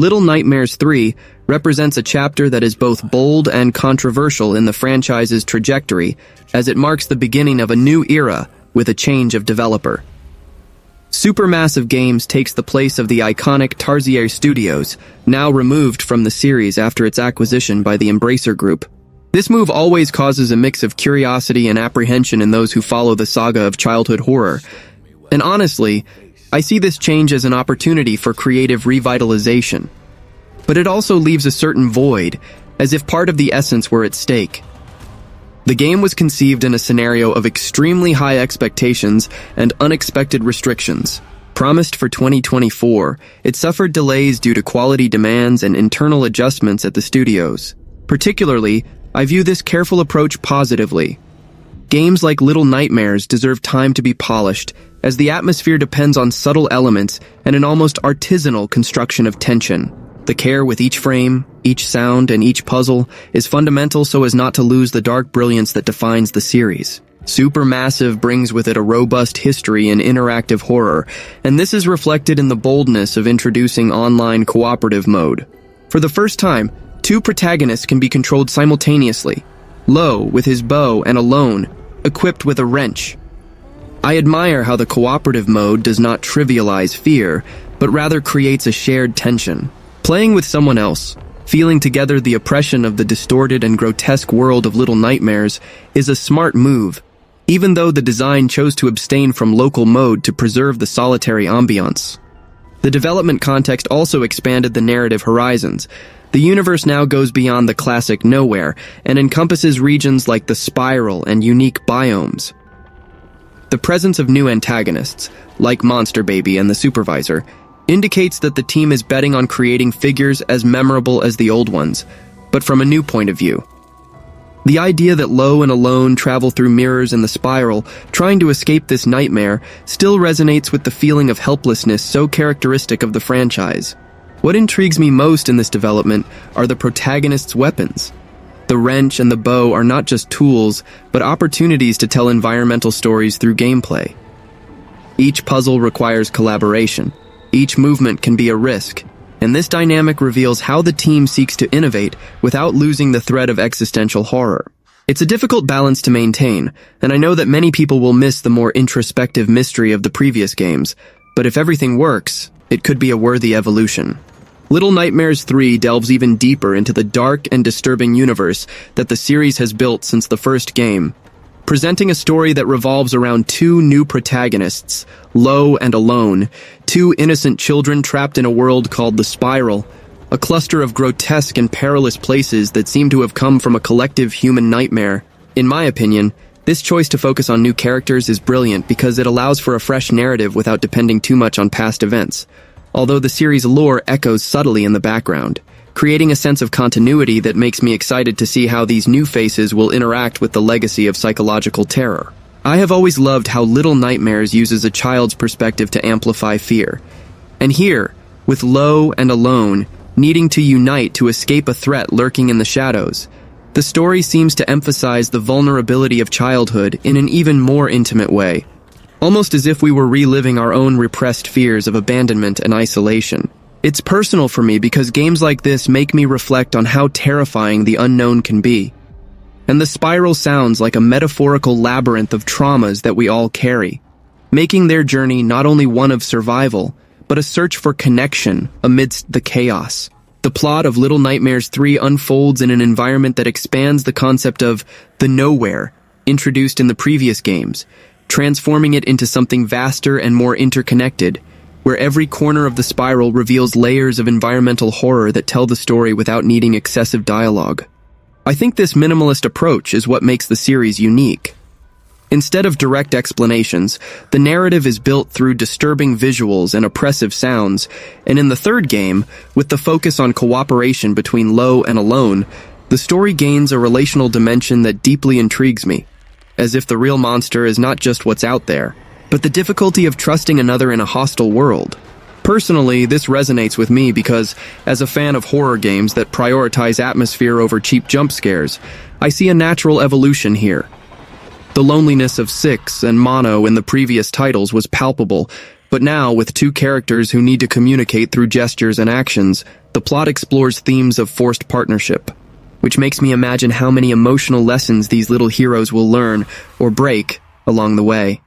Little Nightmares 3 represents a chapter that is both bold and controversial in the franchise's trajectory, as it marks the beginning of a new era with a change of developer. Supermassive Games takes the place of the iconic Tarsier Studios, now removed from the series after its acquisition by the Embracer Group. This move always causes a mix of curiosity and apprehension in those who follow the saga of childhood horror. And honestly, I see this change as an opportunity for creative revitalization. But it also leaves a certain void, as if part of the essence were at stake. The game was conceived in a scenario of extremely high expectations and unexpected restrictions. Promised for 2024, it suffered delays due to quality demands and internal adjustments at the studios. Particularly, I view this careful approach positively. Games like Little Nightmares deserve time to be polished, as the atmosphere depends on subtle elements and an almost artisanal construction of tension. The care with each frame, each sound, and each puzzle is fundamental so as not to lose the dark brilliance that defines the series. Supermassive brings with it a robust history in interactive horror, and this is reflected in the boldness of introducing online cooperative mode. For the first time, two protagonists can be controlled simultaneously, Lo with his bow and Alone, equipped with a wrench. I admire how the cooperative mode does not trivialize fear, but rather creates a shared tension. Playing with someone else, feeling together the oppression of the distorted and grotesque world of Little Nightmares, is a smart move, even though the design chose to abstain from local mode to preserve the solitary ambiance. The development context also expanded the narrative horizons. The universe now goes beyond the classic nowhere and encompasses regions like the Spiral and unique biomes. The presence of new antagonists, like Monster Baby and the Supervisor, indicates that the team is betting on creating figures as memorable as the old ones, but from a new point of view. The idea that Lo and Alone travel through mirrors in the Spiral, trying to escape this nightmare, still resonates with the feeling of helplessness so characteristic of the franchise. What intrigues me most in this development are the protagonist's weapons. The wrench and the bow are not just tools, but opportunities to tell environmental stories through gameplay. Each puzzle requires collaboration. Each movement can be a risk, and this dynamic reveals how the team seeks to innovate without losing the thread of existential horror. It's a difficult balance to maintain, and I know that many people will miss the more introspective mystery of the previous games, but if everything works, it could be a worthy evolution. Little Nightmares 3 delves even deeper into the dark and disturbing universe that the series has built since the first game, presenting a story that revolves around two new protagonists, Lo and Alone, two innocent children trapped in a world called the Spiral, a cluster of grotesque and perilous places that seem to have come from a collective human nightmare. In my opinion, this choice to focus on new characters is brilliant because it allows for a fresh narrative without depending too much on past events, although the series' lore echoes subtly in the background, creating a sense of continuity that makes me excited to see how these new faces will interact with the legacy of psychological terror. I have always loved how Little Nightmares uses a child's perspective to amplify fear. And here, with Lo and Alone needing to unite to escape a threat lurking in the shadows, the story seems to emphasize the vulnerability of childhood in an even more intimate way, almost as if we were reliving our own repressed fears of abandonment and isolation. It's personal for me because games like this make me reflect on how terrifying the unknown can be. And the Spiral sounds like a metaphorical labyrinth of traumas that we all carry, making their journey not only one of survival, but a search for connection amidst the chaos. The plot of Little Nightmares 3 unfolds in an environment that expands the concept of the nowhere, introduced in the previous games, transforming it into something vaster and more interconnected, where every corner of the Spiral reveals layers of environmental horror that tell the story without needing excessive dialogue. I think this minimalist approach is what makes the series unique. Instead of direct explanations, the narrative is built through disturbing visuals and oppressive sounds, and in the third game, with the focus on cooperation between Lo and Alone, the story gains a relational dimension that deeply intrigues me, as if the real monster is not just what's out there, but the difficulty of trusting another in a hostile world. Personally, this resonates with me because, as a fan of horror games that prioritize atmosphere over cheap jump scares, I see a natural evolution here. The loneliness of Six and Mono in the previous titles was palpable, But now, with two characters who need to communicate through gestures and actions, the plot explores themes of forced partnership, which makes me imagine how many emotional lessons these little heroes will learn or break along the way.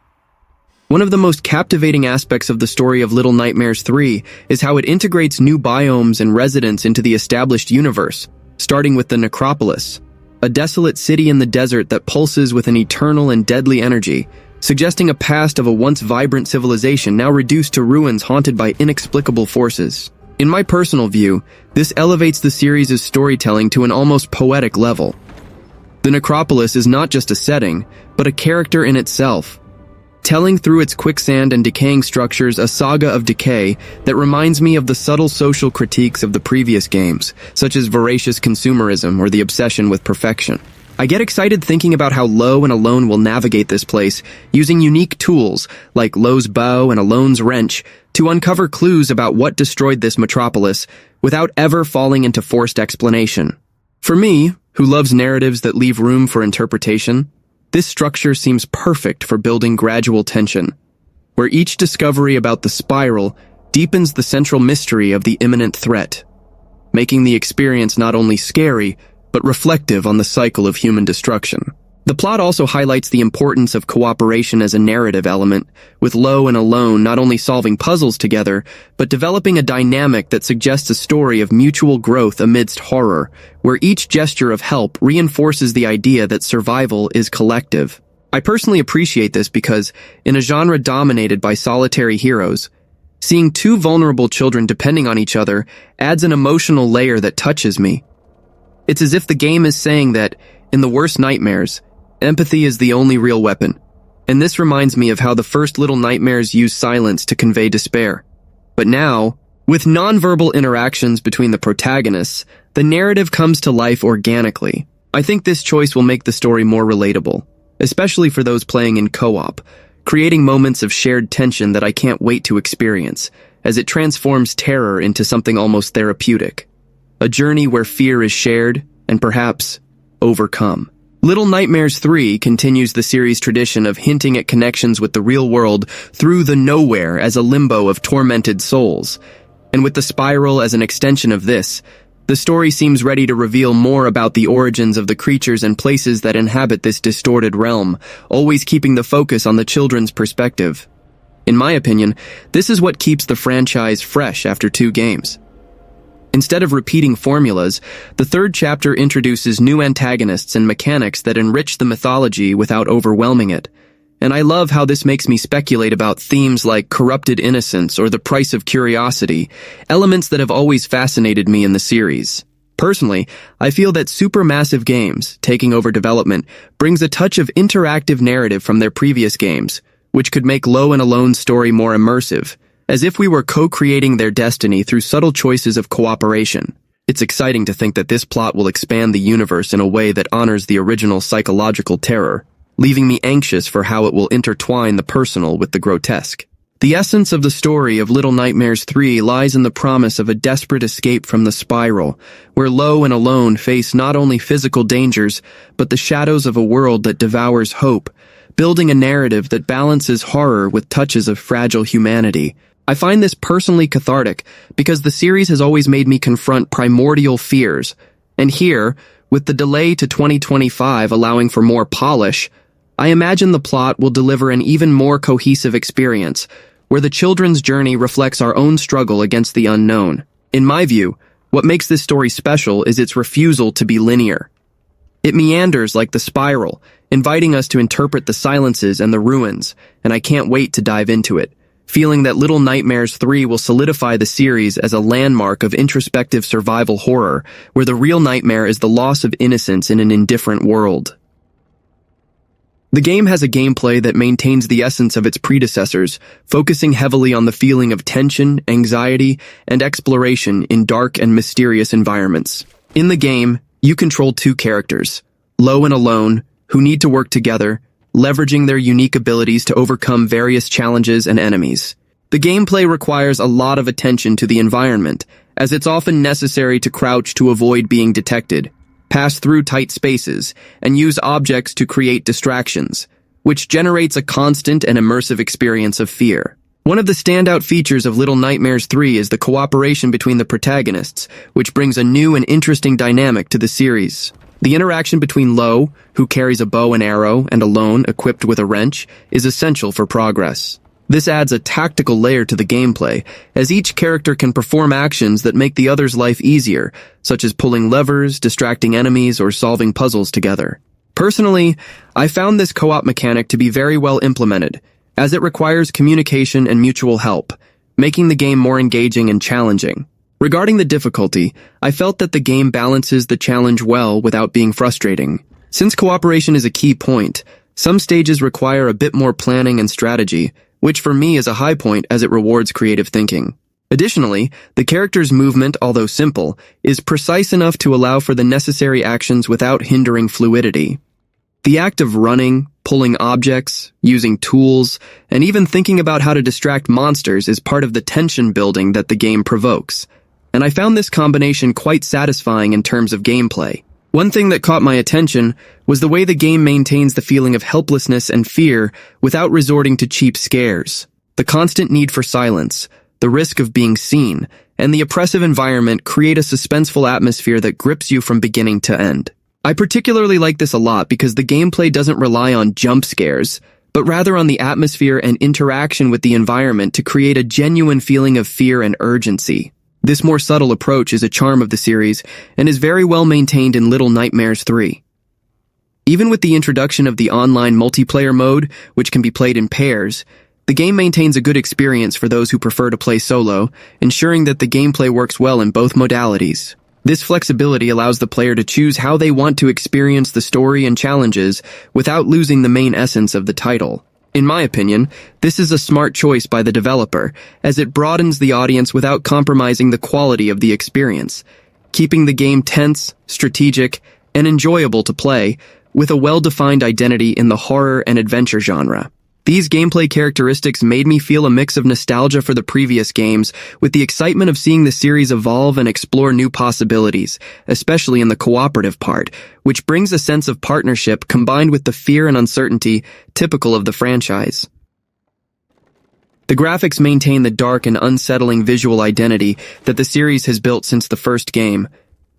One of the most captivating aspects of the story of Little Nightmares 3 is how it integrates new biomes and residents into the established universe, starting with the Necropolis, a desolate city in the desert that pulses with an eternal and deadly energy, suggesting a past of a once vibrant civilization now reduced to ruins haunted by inexplicable forces. In my personal view, this elevates the series' storytelling to an almost poetic level. The Necropolis is not just a setting, but a character in itself, telling through its quicksand and decaying structures a saga of decay that reminds me of the subtle social critiques of the previous games, such as voracious consumerism or the obsession with perfection. I get excited thinking about how Lo and Alone will navigate this place, using unique tools like Lo's bow and Alone's wrench to uncover clues about what destroyed this metropolis without ever falling into forced explanation. For me, who loves narratives that leave room for interpretation, this structure seems perfect for building gradual tension, where each discovery about the spiral deepens the central mystery of the imminent threat, making the experience not only scary, but reflective on the cycle of human destruction. The plot also highlights the importance of cooperation as a narrative element, with Lo and Alone not only solving puzzles together, but developing a dynamic that suggests a story of mutual growth amidst horror, where each gesture of help reinforces the idea that survival is collective. I personally appreciate this because, in a genre dominated by solitary heroes, seeing two vulnerable children depending on each other adds an emotional layer that touches me. It's as if the game is saying that, in the worst nightmares, empathy is the only real weapon. And this reminds me of how the first Little Nightmares used silence to convey despair. But now, with nonverbal interactions between the protagonists, the narrative comes to life organically. I think this choice will make the story more relatable, especially for those playing in co-op, creating moments of shared tension that I can't wait to experience, as it transforms terror into something almost therapeutic. A journey where fear is shared and perhaps overcome. Little Nightmares 3 continues the series' tradition of hinting at connections with the real world through the nowhere as a limbo of tormented souls. And with the spiral as an extension of this, the story seems ready to reveal more about the origins of the creatures and places that inhabit this distorted realm, always keeping the focus on the children's perspective. In my opinion, this is what keeps the franchise fresh after 2 games. Instead of repeating formulas, the third chapter introduces new antagonists and mechanics that enrich the mythology without overwhelming it. And I love how this makes me speculate about themes like corrupted innocence or the price of curiosity, elements that have always fascinated me in the series. Personally, I feel that supermassive games, taking over development, brings a touch of interactive narrative from their previous games, which could make Lo and Alone's story more immersive, as if we were co-creating their destiny through subtle choices of cooperation. It's exciting to think that this plot will expand the universe in a way that honors the original psychological terror, leaving me anxious for how it will intertwine the personal with the grotesque. The essence of the story of Little Nightmares 3 lies in the promise of a desperate escape from the spiral, where Lo and Alone face not only physical dangers, but the shadows of a world that devours hope, building a narrative that balances horror with touches of fragile humanity. I find this personally cathartic because the series has always made me confront primordial fears, and here, with the delay to 2025 allowing for more polish, I imagine the plot will deliver an even more cohesive experience, where the children's journey reflects our own struggle against the unknown. In my view, what makes this story special is its refusal to be linear. It meanders like the spiral, inviting us to interpret the silences and the ruins, and I can't wait to dive into it, feeling that Little Nightmares 3 will solidify the series as a landmark of introspective survival horror, where the real nightmare is the loss of innocence in an indifferent world. The game has a gameplay that maintains the essence of its predecessors, focusing heavily on the feeling of tension, anxiety, and exploration in dark and mysterious environments. In the game, you control 2 characters, Lo and Alone, who need to work together, leveraging their unique abilities to overcome various challenges and enemies. The gameplay requires a lot of attention to the environment, as it's often necessary to crouch to avoid being detected, pass through tight spaces, and use objects to create distractions, which generates a constant and immersive experience of fear. One of the standout features of Little Nightmares 3 is the cooperation between the protagonists, which brings a new and interesting dynamic to the series. The interaction between Lo, who carries a bow and arrow, and Alone, equipped with a wrench, is essential for progress. This adds a tactical layer to the gameplay, as each character can perform actions that make the other's life easier, such as pulling levers, distracting enemies, or solving puzzles together. Personally, I found this co-op mechanic to be very well implemented, as it requires communication and mutual help, making the game more engaging and challenging. Regarding the difficulty, I felt that the game balances the challenge well without being frustrating. Since cooperation is a key point, some stages require a bit more planning and strategy, which for me is a high point as it rewards creative thinking. Additionally, the character's movement, although simple, is precise enough to allow for the necessary actions without hindering fluidity. The act of running, pulling objects, using tools, and even thinking about how to distract monsters is part of the tension building that the game provokes. And I found this combination quite satisfying in terms of gameplay. One thing that caught my attention was the way the game maintains the feeling of helplessness and fear without resorting to cheap scares. The constant need for silence, the risk of being seen, and the oppressive environment create a suspenseful atmosphere that grips you from beginning to end. I particularly like this a lot because the gameplay doesn't rely on jump scares, but rather on the atmosphere and interaction with the environment to create a genuine feeling of fear and urgency. This more subtle approach is a charm of the series and is very well maintained in Little Nightmares 3. Even with the introduction of the online multiplayer mode, which can be played in pairs, the game maintains a good experience for those who prefer to play solo, ensuring that the gameplay works well in both modalities. This flexibility allows the player to choose how they want to experience the story and challenges without losing the main essence of the title. In my opinion, this is a smart choice by the developer, as it broadens the audience without compromising the quality of the experience, keeping the game tense, strategic, and enjoyable to play, with a well-defined identity in the horror and adventure genre. These gameplay characteristics made me feel a mix of nostalgia for the previous games, with the excitement of seeing the series evolve and explore new possibilities, especially in the cooperative part, which brings a sense of partnership combined with the fear and uncertainty typical of the franchise. The graphics maintain the dark and unsettling visual identity that the series has built since the first game,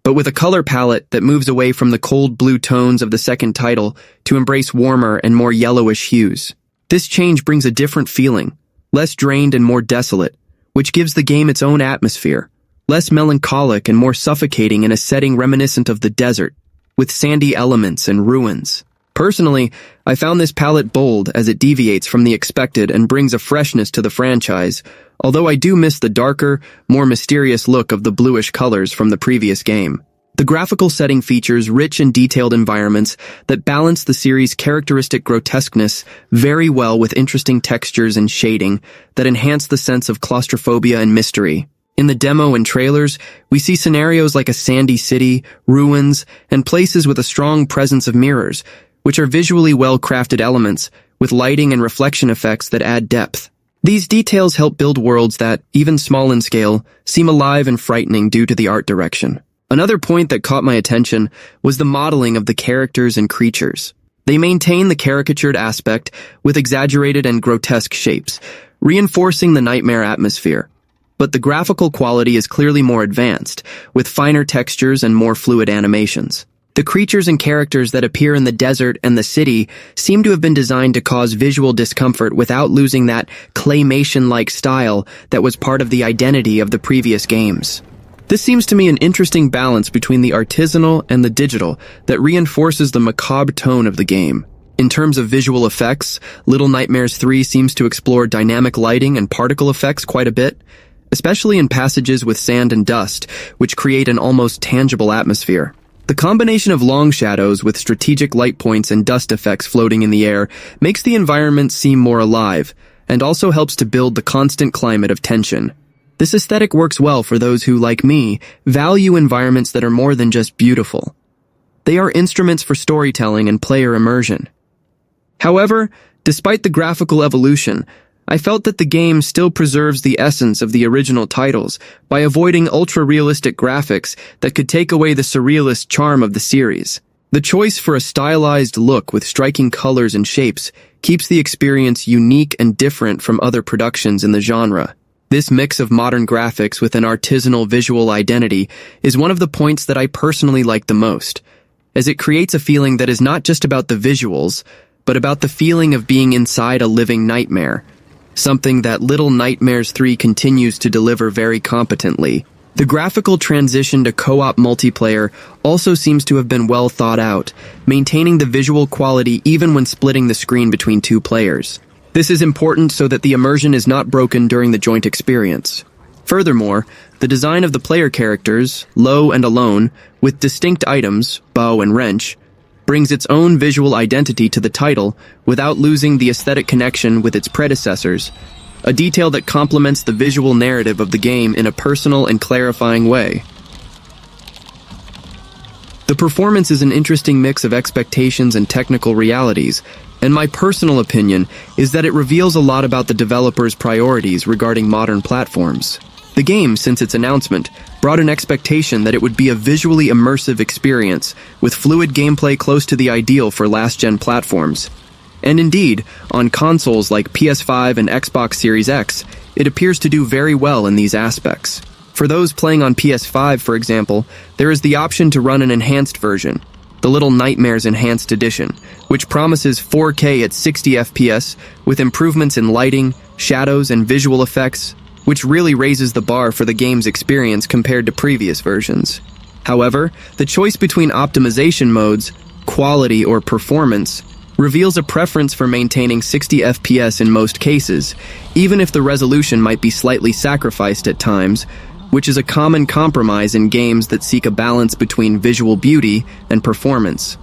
but with a color palette that moves away from the cold blue tones of the second title to embrace warmer and more yellowish hues. This change brings a different feeling, less drained and more desolate, which gives the game its own atmosphere, less melancholic and more suffocating in a setting reminiscent of the desert, with sandy elements and ruins. Personally, I found this palette bold as it deviates from the expected and brings a freshness to the franchise, although I do miss the darker, more mysterious look of the bluish colors from the previous game. The graphical setting features rich and detailed environments that balance the series' characteristic grotesqueness very well with interesting textures and shading that enhance the sense of claustrophobia and mystery. In the demo and trailers, we see scenarios like a sandy city, ruins, and places with a strong presence of mirrors, which are visually well-crafted elements with lighting and reflection effects that add depth. These details help build worlds that, even small in scale, seem alive and frightening due to the art direction. Another point that caught my attention was the modeling of the characters and creatures. They maintain the caricatured aspect with exaggerated and grotesque shapes, reinforcing the nightmare atmosphere. But the graphical quality is clearly more advanced, with finer textures and more fluid animations. The creatures and characters that appear in the desert and the city seem to have been designed to cause visual discomfort without losing that claymation-like style that was part of the identity of the previous games. This seems to me an interesting balance between the artisanal and the digital that reinforces the macabre tone of the game. In terms of visual effects, Little Nightmares 3 seems to explore dynamic lighting and particle effects quite a bit, especially in passages with sand and dust, which create an almost tangible atmosphere. The combination of long shadows with strategic light points and dust effects floating in the air makes the environment seem more alive, and also helps to build the constant climate of tension. This aesthetic works well for those who, like me, value environments that are more than just beautiful. They are instruments for storytelling and player immersion. However, despite the graphical evolution, I felt that the game still preserves the essence of the original titles by avoiding ultra-realistic graphics that could take away the surrealist charm of the series. The choice for a stylized look with striking colors and shapes keeps the experience unique and different from other productions in the genre. This mix of modern graphics with an artisanal visual identity is one of the points that I personally like the most, as it creates a feeling that is not just about the visuals, but about the feeling of being inside a living nightmare, something that Little Nightmares 3 continues to deliver very competently. The graphical transition to co-op multiplayer also seems to have been well thought out, maintaining the visual quality even when splitting the screen between two players. This is important so that the immersion is not broken during the joint experience. Furthermore, the design of the player characters, low and alone, with distinct items, bow and wrench, brings its own visual identity to the title without losing the aesthetic connection with its predecessors, a detail that complements the visual narrative of the game in a personal and clarifying way. The performance is an interesting mix of expectations and technical realities, and my personal opinion is that it reveals a lot about the developer's priorities regarding modern platforms. The game, since its announcement, brought an expectation that it would be a visually immersive experience, with fluid gameplay close to the ideal for last-gen platforms. And indeed, on consoles like PS5 and Xbox Series X, it appears to do very well in these aspects. For those playing on PS5, for example, there is the option to run an enhanced version, the Little Nightmares Enhanced Edition, which promises 4K at 60 FPS with improvements in lighting, shadows, and visual effects, which really raises the bar for the game's experience compared to previous versions. However, the choice between optimization modes, quality, or performance reveals a preference for maintaining 60 FPS in most cases, even if the resolution might be slightly sacrificed at times, which is a common compromise in games that seek a balance between visual beauty and performance.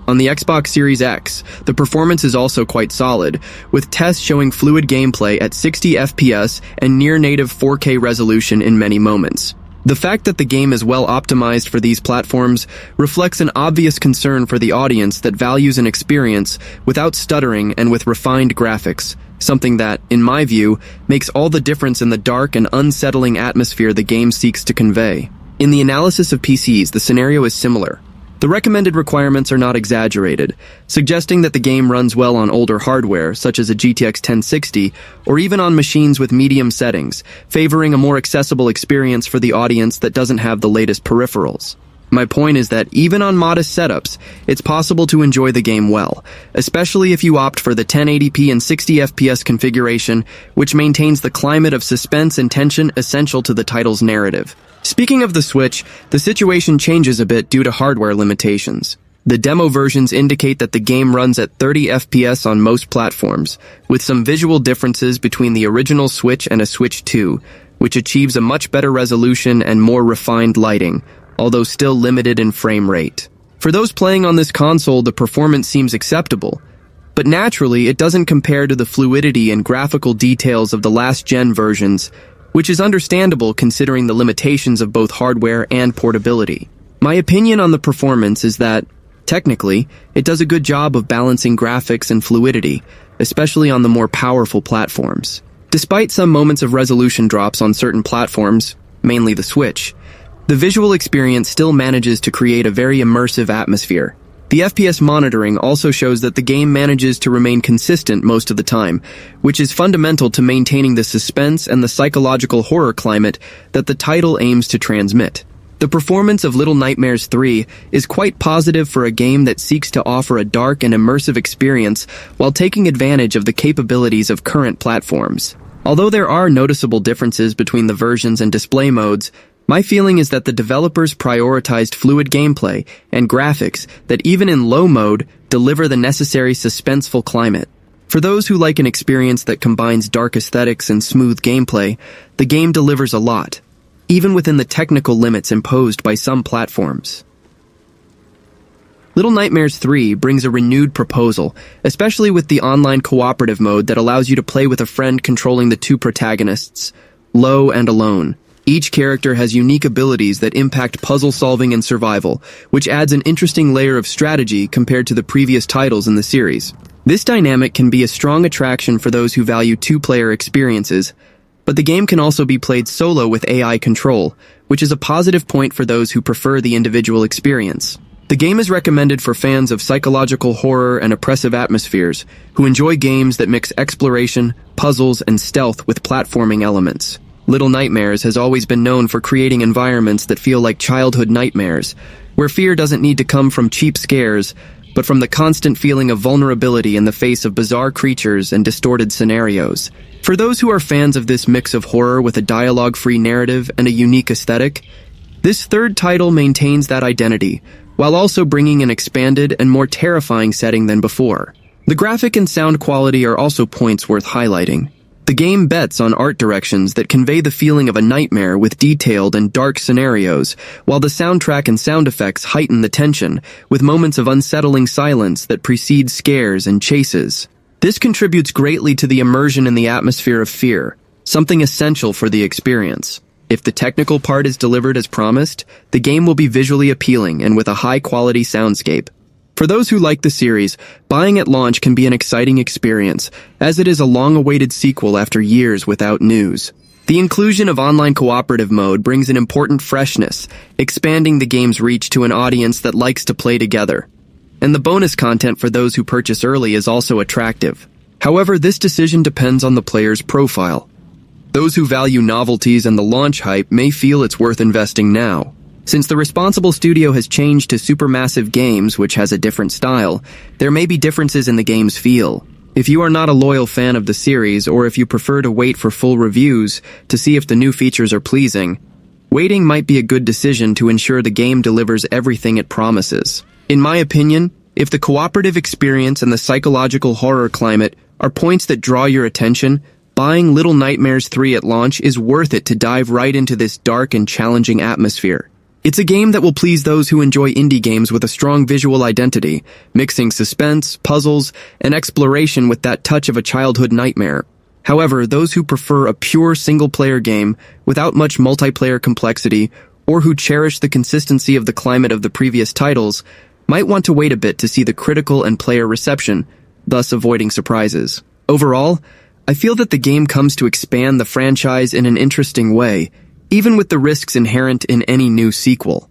On the Xbox Series X, the performance is also quite solid, with tests showing fluid gameplay at 60 FPS and near-native 4K resolution in many moments. The fact that the game is well optimized for these platforms reflects an obvious concern for the audience that values an experience without stuttering and with refined graphics, something that, in my view, makes all the difference in the dark and unsettling atmosphere the game seeks to convey. In the analysis of PCs, the scenario is similar. The recommended requirements are not exaggerated, suggesting that the game runs well on older hardware, such as a GTX 1060, or even on machines with medium settings, favoring a more accessible experience for the audience that doesn't have the latest peripherals. My point is that even on modest setups, it's possible to enjoy the game well, especially if you opt for the 1080p and 60 FPS configuration, which maintains the climate of suspense and tension essential to the title's narrative. Speaking of the Switch, the situation changes a bit due to hardware limitations. The demo versions indicate that the game runs at 30 FPS on most platforms, with some visual differences between the original Switch and a Switch 2, which achieves a much better resolution and more refined lighting, although still limited in frame rate. For those playing on this console, the performance seems acceptable, but naturally it doesn't compare to the fluidity and graphical details of the last-gen versions, which is understandable considering the limitations of both hardware and portability. My opinion on the performance is that, technically, it does a good job of balancing graphics and fluidity, especially on the more powerful platforms. Despite some moments of resolution drops on certain platforms, mainly the Switch, the visual experience still manages to create a very immersive atmosphere. The FPS monitoring also shows that the game manages to remain consistent most of the time, which is fundamental to maintaining the suspense and the psychological horror climate that the title aims to transmit. The performance of Little Nightmares 3 is quite positive for a game that seeks to offer a dark and immersive experience while taking advantage of the capabilities of current platforms. Although there are noticeable differences between the versions and display modes, my feeling is that the developers prioritized fluid gameplay and graphics that even in low mode deliver the necessary suspenseful climate. For those who like an experience that combines dark aesthetics and smooth gameplay, the game delivers a lot, even within the technical limits imposed by some platforms. Little Nightmares 3 brings a renewed proposal, especially with the online cooperative mode that allows you to play with a friend controlling the two protagonists, Low and Alone. Each character has unique abilities that impact puzzle solving and survival, which adds an interesting layer of strategy compared to the previous titles in the series. This dynamic can be a strong attraction for those who value two-player experiences, but the game can also be played solo with AI control, which is a positive point for those who prefer the individual experience. The game is recommended for fans of psychological horror and oppressive atmospheres who enjoy games that mix exploration, puzzles, and stealth with platforming elements. Little Nightmares has always been known for creating environments that feel like childhood nightmares, where fear doesn't need to come from cheap scares, but from the constant feeling of vulnerability in the face of bizarre creatures and distorted scenarios. For those who are fans of this mix of horror with a dialogue-free narrative and a unique aesthetic, this third title maintains that identity, while also bringing an expanded and more terrifying setting than before. The graphic and sound quality are also points worth highlighting. The game bets on art directions that convey the feeling of a nightmare with detailed and dark scenarios, while the soundtrack and sound effects heighten the tension, with moments of unsettling silence that precede scares and chases. This contributes greatly to the immersion in the atmosphere of fear, something essential for the experience. If the technical part is delivered as promised, the game will be visually appealing and with a high-quality soundscape. For those who like the series, buying at launch can be an exciting experience, as it is a long-awaited sequel after years without news. The inclusion of online cooperative mode brings an important freshness, expanding the game's reach to an audience that likes to play together. And the bonus content for those who purchase early is also attractive. However, this decision depends on the player's profile. Those who value novelties and the launch hype may feel it's worth investing now. Since the responsible studio has changed to Supermassive Games, which has a different style, there may be differences in the game's feel. If you are not a loyal fan of the series, or if you prefer to wait for full reviews to see if the new features are pleasing, waiting might be a good decision to ensure the game delivers everything it promises. In my opinion, if the cooperative experience and the psychological horror climate are points that draw your attention, buying Little Nightmares 3 at launch is worth it to dive right into this dark and challenging atmosphere. It's a game that will please those who enjoy indie games with a strong visual identity, mixing suspense, puzzles, and exploration with that touch of a childhood nightmare. However, those who prefer a pure single-player game without much multiplayer complexity, or who cherish the consistency of the climate of the previous titles, might want to wait a bit to see the critical and player reception, thus avoiding surprises. Overall, I feel that the game comes to expand the franchise in an interesting way, even with the risks inherent in any new sequel.